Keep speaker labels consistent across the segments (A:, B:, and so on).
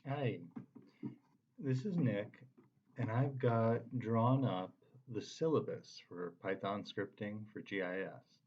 A: Hi, this is Nick, and I've got drawn up the syllabus for Python scripting for GIS.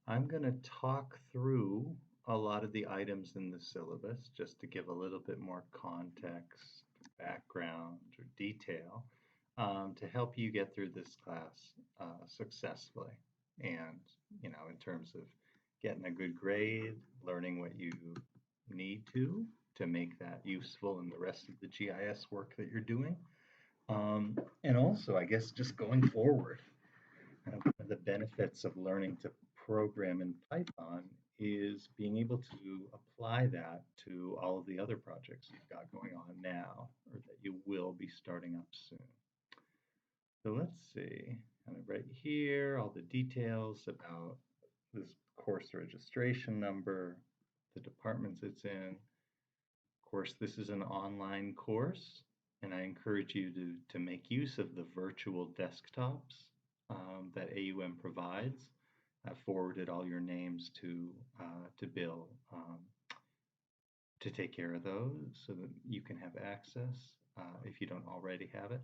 A: I'm going to talk through a lot of the items in the syllabus just to give a little bit more context, background, or detail to help you get through this class successfully. And, in terms of getting a good grade, learning what you need to make that useful in the rest of the GIS work that you're doing. And also, I guess, just going forward, one of the benefits of learning to program in Python is being able to apply that to all of the other projects you've got going on now or that you will be starting up soon. So let's see, kind of right here, all the details about this course registration number, the departments it's in. Of course, this is an online course, and I encourage you to make use of the virtual desktops that AUM provides. I've forwarded all your names to Bill to take care of those so that you can have access if you don't already have it.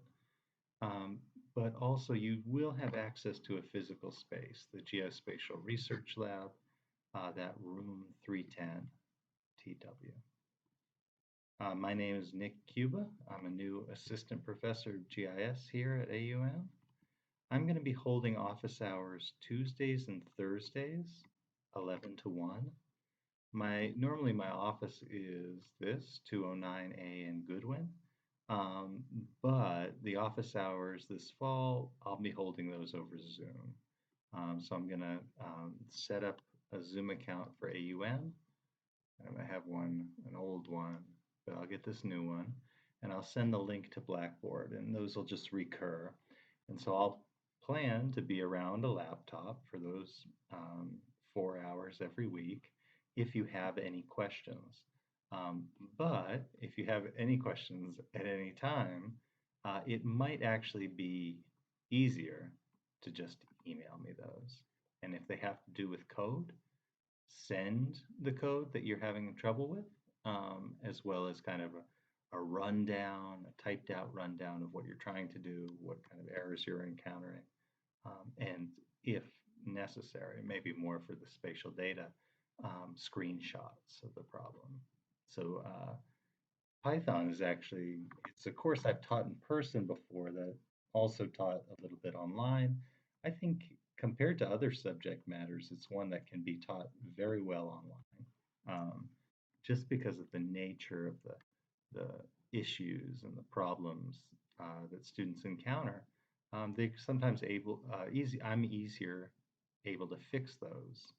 A: Um, but also, you will have access to a physical space, the Geospatial Research Lab, that room 310 TW. My name is Nick Cuba. I'm a new assistant professor of GIS here at AUM. I'm going to be holding office hours Tuesdays and Thursdays, 11 to 1. Normally my office is this 209A in Goodwin. Um, but the office hours this fall, I'll be holding those over Zoom. So I'm going to set up a Zoom account for AUM. I have an old one, but I'll get this new one, and I'll send the link to Blackboard, and those will just recur. And so I'll plan to be around a laptop for those 4 hours every week if you have any questions. Um, but if you have any questions at any time, it might actually be easier to just email me those. And if they have to do with code, send the code that you're having trouble with, as well as kind of a rundown, a typed out rundown of what you're trying to do, what kind of errors you're encountering, and if necessary, maybe more for the spatial data, screenshots of the problem. So Python is actually, it's a course I've taught in person before that also taught a little bit online. I think compared to other subject matters, it's one that can be taught very well online, just because of the nature of the issues and the problems that students encounter. They sometimes I'm easier able to fix those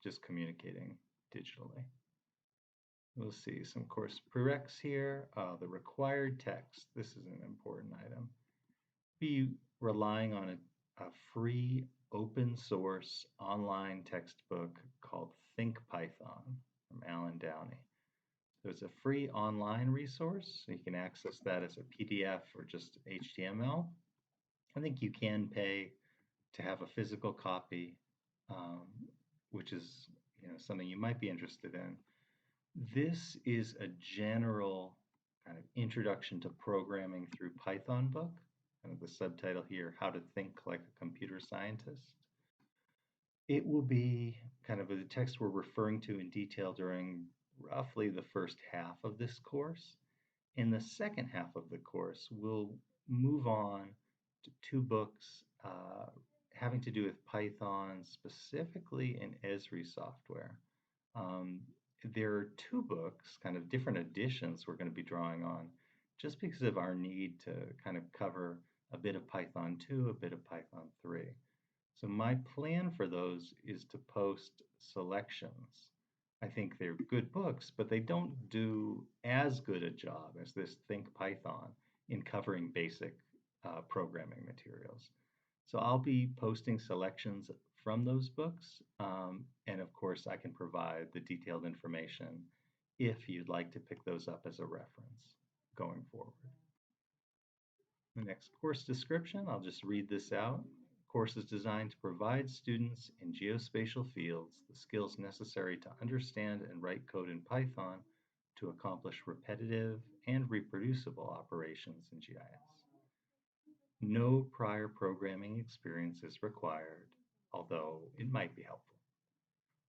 A: just communicating digitally. We'll see some course prereqs here. The required text. This is an important item. Be relying on a free open source online textbook called Think Python from Alan Downey. So it's a free online resource. So you can access that as a PDF or just HTML. I think you can pay to have a physical copy, um, which is something you might be interested in. This is a general kind of introduction to programming through Python book, kind of the subtitle here, How to Think Like a Computer Scientist. It will be kind of the text we're referring to in detail during roughly the first half of this course. In the second half of the course, we'll move on to two books having to do with Python, specifically in Esri software. Um, there are two books, kind of different editions we're going to be drawing on, just because of our need to kind of cover a bit of Python 2, a bit of Python 3. So my plan for those is to post selections. I think they're good books, but they don't do as good a job as this Think Python in covering basic programming materials. So I'll be posting selections from those books, and of course I can provide the detailed information if you'd like to pick those up as a reference going forward. The next course description, I'll just read this out. Course is designed to provide students in geospatial fields the skills necessary to understand and write code in Python to accomplish repetitive and reproducible operations in GIS. No prior programming experience is required, although it might be helpful.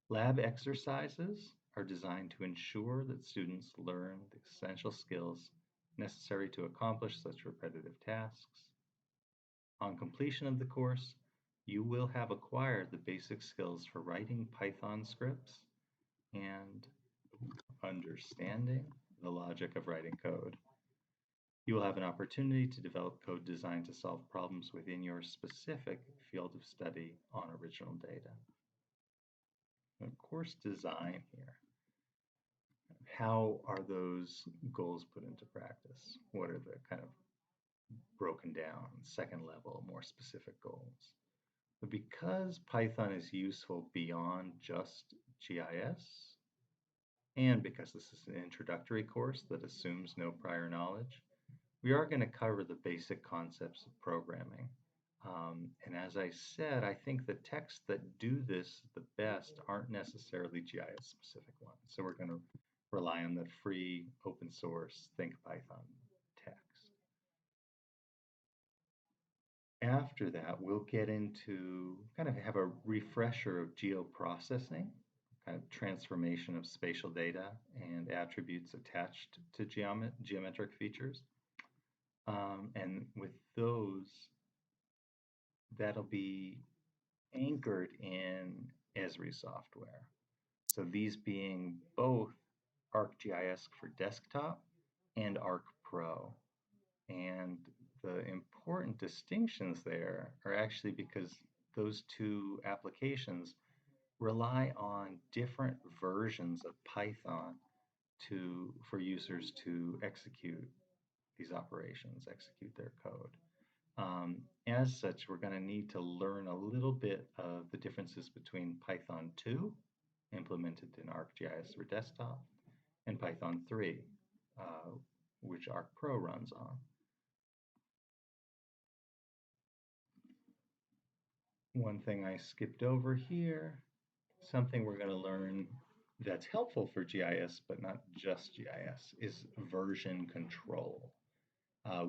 A: Lab exercises are designed to ensure that students learn the essential skills necessary to accomplish such repetitive tasks. On completion of the course, you will have acquired the basic skills for writing Python scripts and understanding the logic of writing code. You will have an opportunity to develop code designed to solve problems within your specific field of study on original data. And course design here. How are those goals put into practice? What are the kind of broken down, second level, more specific goals? But because Python is useful beyond just GIS, and because this is an introductory course that assumes no prior knowledge, we are going to cover the basic concepts of programming. And as I said, I think the texts that do this the best aren't necessarily GIS specific ones. So we're going to rely on the free open source Think Python text. After that, we'll get into kind of have a refresher of geoprocessing, kind of transformation of spatial data and attributes attached to geometric features. And with those, that'll be anchored in Esri software. So these being both ArcGIS for desktop and ArcPro. And the important distinctions there are actually because those two applications rely on different versions of Python for users to execute these operations, execute their code. As such, we're going to need to learn a little bit of the differences between Python 2, implemented in ArcGIS for desktop, and Python 3, which ArcPro runs on. One thing I skipped over here, something we're going to learn that's helpful for GIS, but not just GIS, is version control.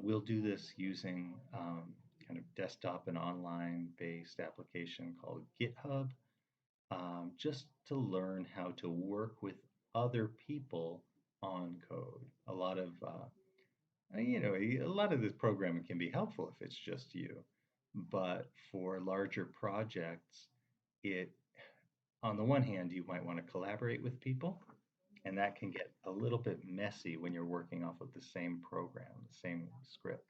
A: We'll do this using kind of desktop and online based application called GitHub, just to learn how to work with other people on code. A lot of this programming can be helpful if it's just you, but for larger projects, on the one hand, you might want to collaborate with people, and that can get a little bit messy when you're working off of the same program, the same script.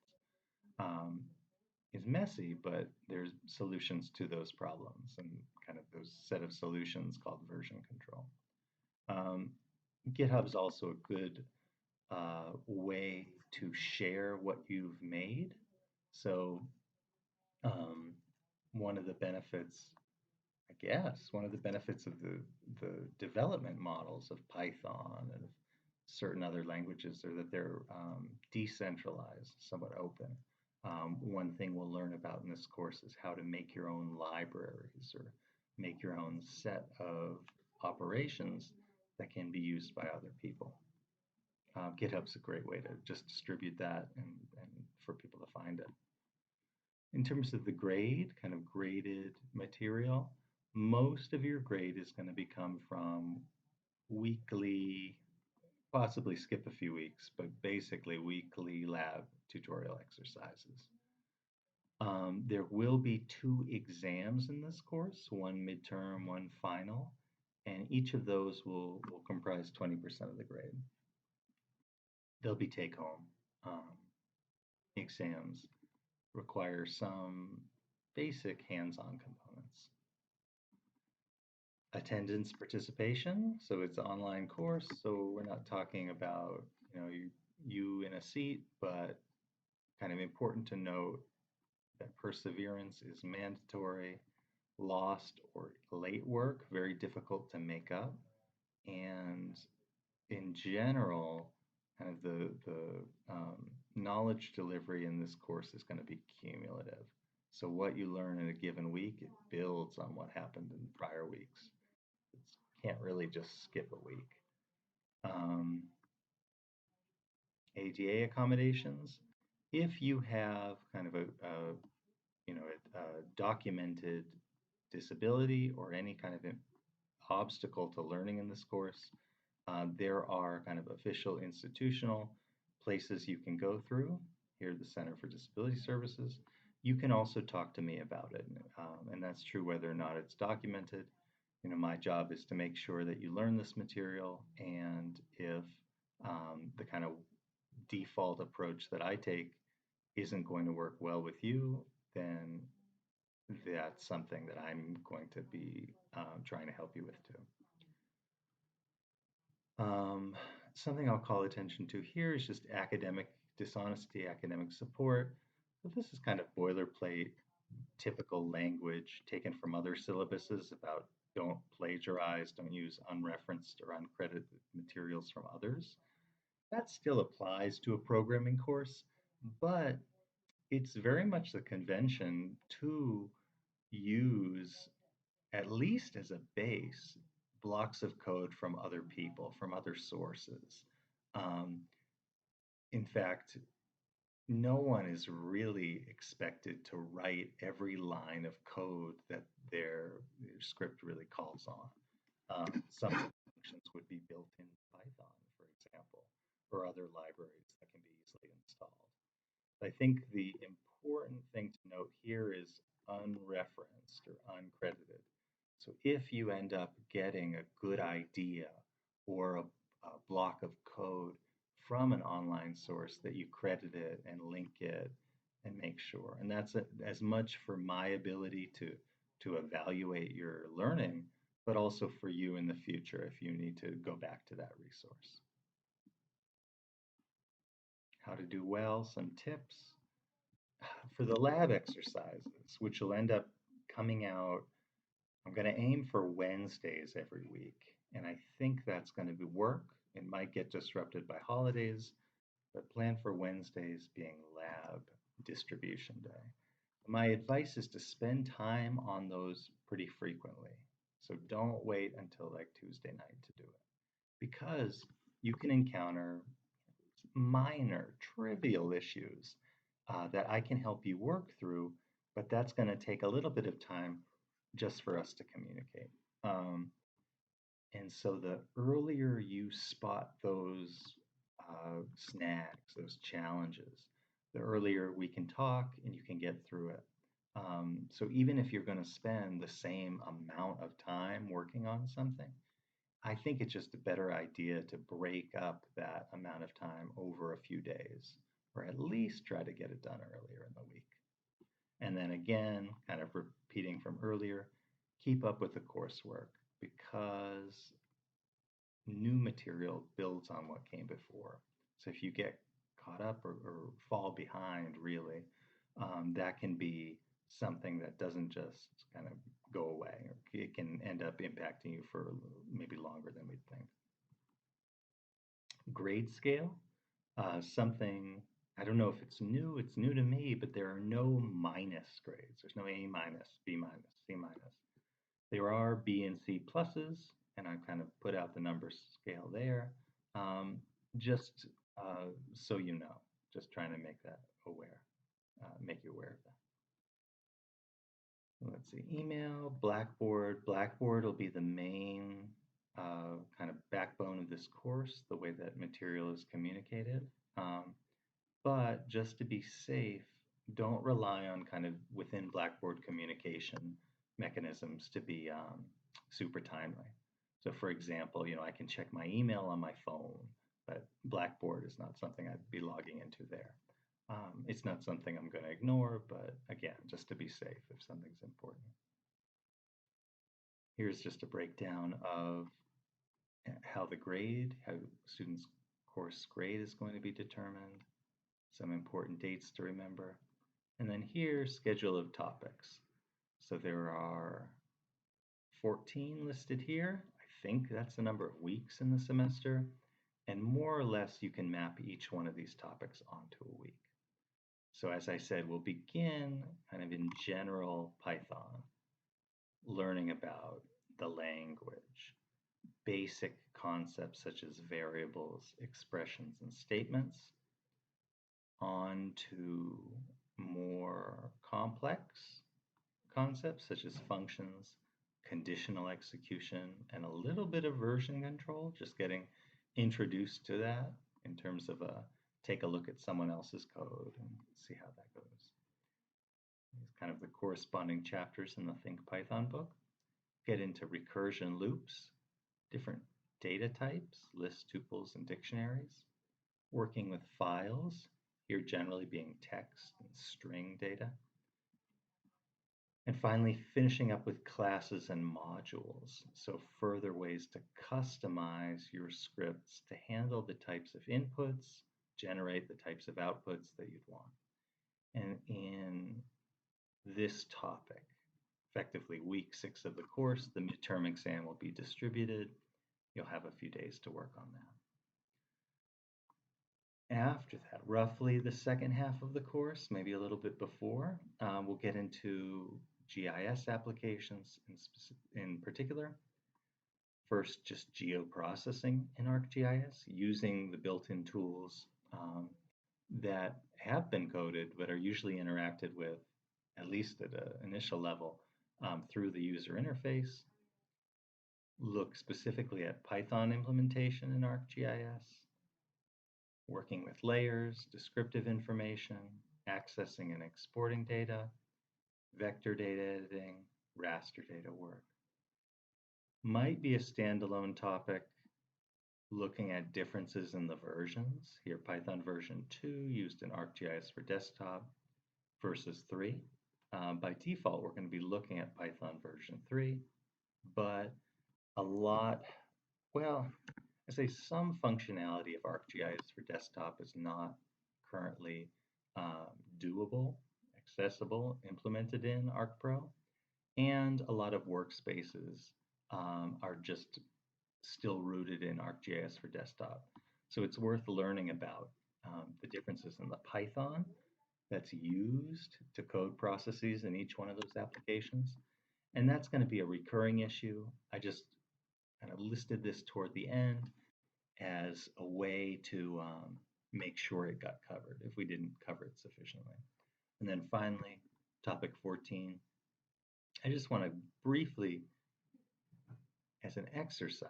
A: Is messy, but there's solutions to those problems and kind of those set of solutions called version control. GitHub is also a good way to share what you've made. So one of the benefits of the development models of Python and of certain other languages are that they're decentralized, somewhat open. One thing we'll learn about in this course is how to make your own libraries or make your own set of operations that can be used by other people. GitHub's a great way to just distribute that and for people to find it. In terms of the grade, kind of graded material, most of your grade is going to come from weekly, possibly skip a few weeks, but basically weekly lab tutorial exercises. There will be 2 exams in this course, one midterm, one final, and each of those will comprise 20% of the grade. They'll be take-home exams, require some basic hands-on components. Attendance participation, so it's an online course, so we're not talking about you in a seat, but kind of important to note that perseverance is mandatory. Lost or late work, very difficult to make up, and in general, kind of the knowledge delivery in this course is going to be cumulative. So what you learn in a given week, it builds on what happened in prior weeks. Can't really just skip a week. ADA accommodations. If you have kind of a documented disability or any kind of obstacle to learning in this course, there are kind of official institutional places you can go through. Here, the Center for Disability Services. You can also talk to me about it, and that's true whether or not it's documented. My job is to make sure that you learn this material, and if the kind of default approach that I take isn't going to work well with you, then that's something that I'm going to be trying to help you with too. Um, Something I'll call attention to here is just academic dishonesty, academic support. But this is kind of boilerplate, typical language taken from other syllabuses about don't plagiarize, don't use unreferenced or uncredited materials from others. That still applies to a programming course, but it's very much the convention to use, at least as a base, blocks of code from other people, from other sources. Um, in fact, no one is really expected to write every line of code that their script really calls on. Some functions would be built in Python, for example, or other libraries that can be easily installed. I think the important thing to note here is unreferenced or uncredited. So if you end up getting a good idea or a block of code from an online source, that you credit it and link it and make sure. And that's as much for my ability to evaluate your learning, but also for you in the future if you need to go back to that resource. How to do well, some tips. For the lab exercises, which will end up coming out, I'm going to aim for Wednesdays every week. And I think that's going to be work. It might get disrupted by holidays, but plan for Wednesdays being lab distribution day. My advice is to spend time on those pretty frequently. So don't wait until like Tuesday night to do it, because you can encounter minor, trivial issues that I can help you work through, but that's going to take a little bit of time just for us to communicate. Um, and so the earlier you spot those snags, those challenges, the earlier we can talk and you can get through it. So even if you're going to spend the same amount of time working on something, I think it's just a better idea to break up that amount of time over a few days, or at least try to get it done earlier in the week. And then again, kind of repeating from earlier, keep up with the coursework, because new material builds on what came before. So if you get caught up or fall behind, really, that can be something that doesn't just kind of go away. It can end up impacting you for maybe longer than we'd think. Grade scale, something, I don't know if it's new to me, but there are no minus grades. There's no A minus, B minus, C minus. There are B and C pluses, and I've kind of put out the number scale there, just so you know, just trying to make that aware, make you aware of that. Let's see, email, Blackboard. Blackboard will be the main kind of backbone of this course, the way that material is communicated. But just to be safe, don't rely on kind of within Blackboard communication mechanisms to be super timely. So for example, I can check my email on my phone, but Blackboard is not something I'd be logging into there. It's not something I'm going to ignore, but again, just to be safe if something's important. Here's just a breakdown of how students' course grade is going to be determined, some important dates to remember, and then here, schedule of topics. So there are 14 listed here. I think that's the number of weeks in the semester, and more or less you can map each one of these topics onto a week. So as I said, we'll begin kind of in general Python, learning about the language, basic concepts such as variables, expressions, and statements. on to more complex concepts such as functions, conditional execution, and a little bit of version control, just getting introduced to that in terms of take a look at someone else's code and see how that goes. These kind of the corresponding chapters in the Think Python book. Get into recursion loops, different data types, lists, tuples, and dictionaries, working with files, here generally being text and string data, and finally finishing up with classes and modules, so further ways to customize your scripts to handle the types of inputs, generate the types of outputs that you'd want. And in this topic, effectively week 6 of the course, the midterm exam will be distributed. You'll have a few days to work on that. After that, roughly the second half of the course, maybe a little bit before, we'll get into GIS applications in particular. First, just geoprocessing in ArcGIS, using the built-in tools that have been coded but are usually interacted with, at least at an initial level, through the user interface. Look specifically at Python implementation in ArcGIS, working with layers, descriptive information, accessing and exporting data, vector data editing, raster data work. Might be a standalone topic looking at differences in the versions. Here, Python version 2 used in ArcGIS for desktop versus 3. By default, we're going to be looking at Python version 3, but a lot, well, I say some functionality of ArcGIS for desktop is not currently doable, accessible, implemented in ArcPro, and a lot of workspaces are just still rooted in ArcGIS for desktop. So it's worth learning about the differences in the Python that's used to code processes in each one of those applications. And that's going to be a recurring issue. I just kind of listed this toward the end as a way to make sure it got covered if we didn't cover it sufficiently. And then finally, topic 14, I just want to briefly, as an exercise,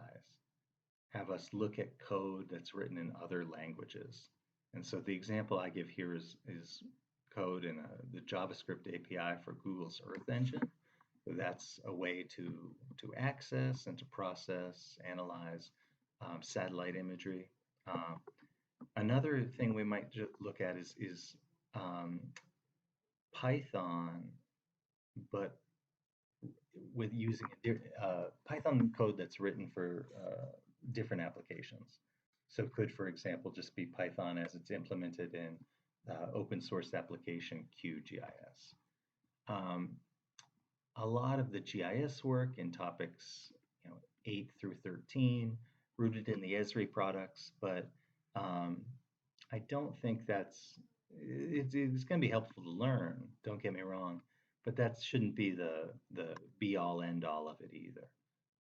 A: have us look at code that's written in other languages. And so the example I give here is code in the JavaScript API for Google's Earth Engine. So that's a way to access and to process, analyze satellite imagery. Another thing we might look at is Python, but with using Python code that's written for different applications. So could, for example, just be Python as it's implemented in open source application QGIS. A lot of the GIS work in topics 8 through 13, rooted in the Esri products, but I don't think it's going to be helpful to learn, don't get me wrong, but that shouldn't be the be all end all of it either.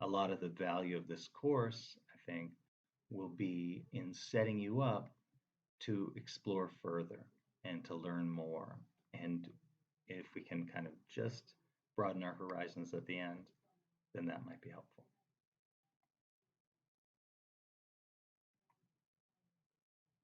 A: A lot of the value of this course, I think, will be in setting you up to explore further and to learn more. And if we can kind of just broaden our horizons at the end, then that might be helpful.